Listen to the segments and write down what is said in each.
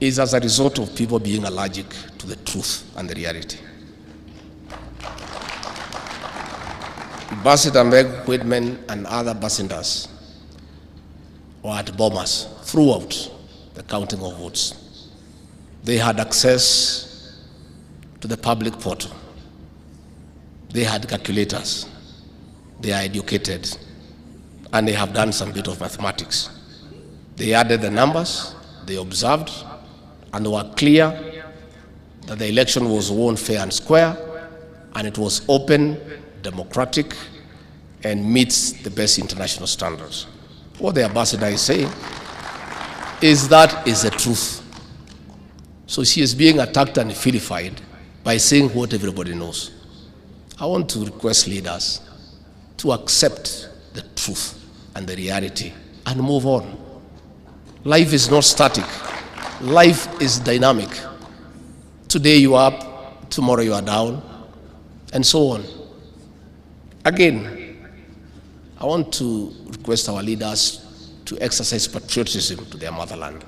is as a result of people being allergic to the truth and the reality. Ambassador Meg Whitman and other ambassadors were at bombers throughout the counting of votes. They had access to the public portal. They had calculators. They are educated, and they have done some bit of mathematics. They added the numbers, they observed, and they were clear that the election was won fair and square, and it was open, democratic, and meets the best international standards. What the ambassador is saying is that is the truth. So she is being attacked and vilified by saying what everybody knows. I want to request leaders to accept the truth and the reality and move on. Life is not static. Life is dynamic. Today you are up, tomorrow you are down, and so on. Again, I want to request our leaders to exercise patriotism to their motherland.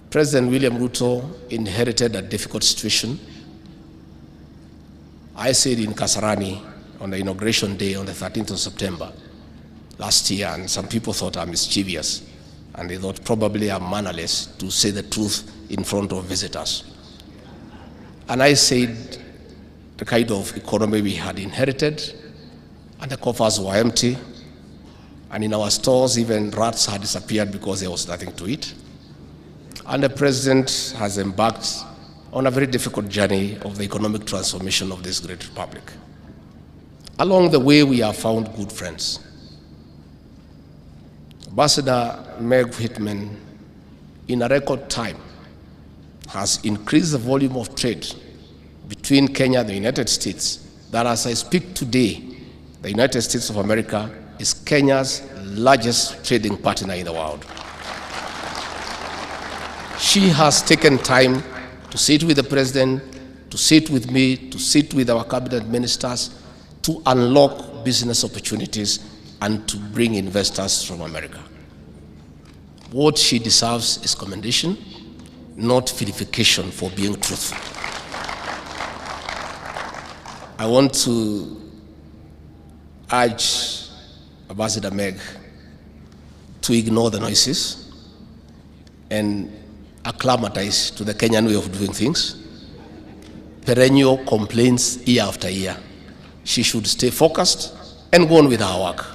President William Ruto inherited a difficult situation. I said in Kasarani on the inauguration day on the 13th of September last year, and some people thought I'm mischievous, and they thought probably I'm mannerless to say the truth in front of visitors. And I said the kind of economy we had inherited, and the coffers were empty, and in our stores even rats had disappeared because there was nothing to eat. And the president has embarked on a very difficult journey of the economic transformation of this great republic. Along the way, we have found good friends. Ambassador Meg Whitman, in a record time, has increased the volume of trade between Kenya and the United States, that as I speak today, the United States of America is Kenya's largest trading partner in the world. She has taken time to sit with the president, to sit with me, to sit with our cabinet ministers, to unlock business opportunities and to bring investors from America. What she deserves is commendation, not vilification for being truthful. I want to urge Ambassador Meg to ignore the noises and acclimatize to the Kenyan way of doing things. Perennial complaints year after year. She should stay focused and go on with her work.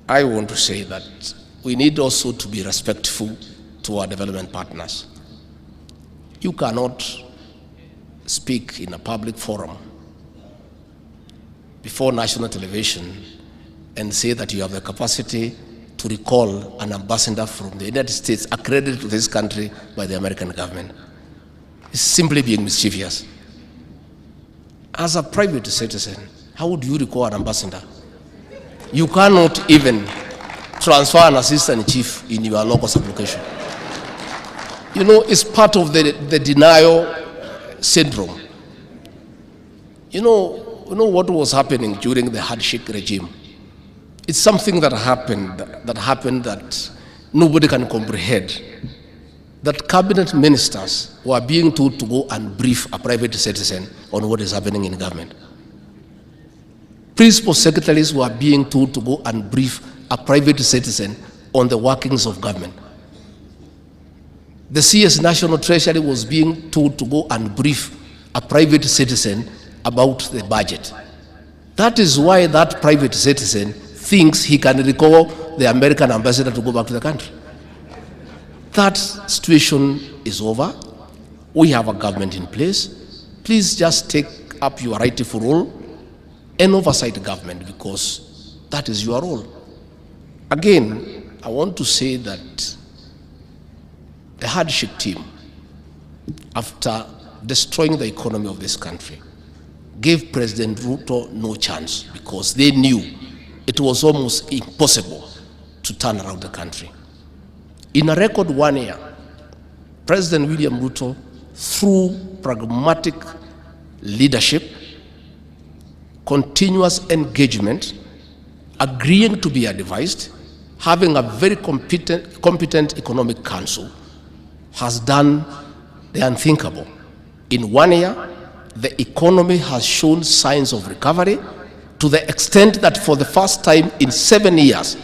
I want to say that we need also to be respectful to our development partners. You cannot speak in a public forum before national television and say that you have the capacity to recall an ambassador from the United States accredited to this country by the American government. It's simply being mischievous. As a private citizen, how would you recall an ambassador? You cannot even transfer an assistant chief in your local application. You know, it's part of the denial syndrome. You know what was happening during the handshake regime? It's something that happened that nobody can comprehend. That cabinet ministers were being told to go and brief a private citizen on what is happening in government. Principal secretaries were being told to go and brief a private citizen on the workings of government. The CS National Treasury was being told to go and brief a private citizen about the budget. That is why that private citizen thinks he can recall the American ambassador to go back to the country. That situation is over. We have a government in place. Please just take up your rightful role and oversight the government, because that is your role. Again, I want to say that the hardship team, after destroying the economy of this country, gave President Ruto no chance, because they knew it was almost impossible to turn around the country. In a record 1 year, President William Ruto, through pragmatic leadership, continuous engagement, agreeing to be advised, having a very competent economic council, has done the unthinkable. In 1 year, the economy has shown signs of recovery to the extent that for the first time in 7 years,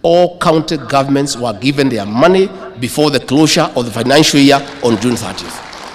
all county governments were given their money before the closure of the financial year on June 30th.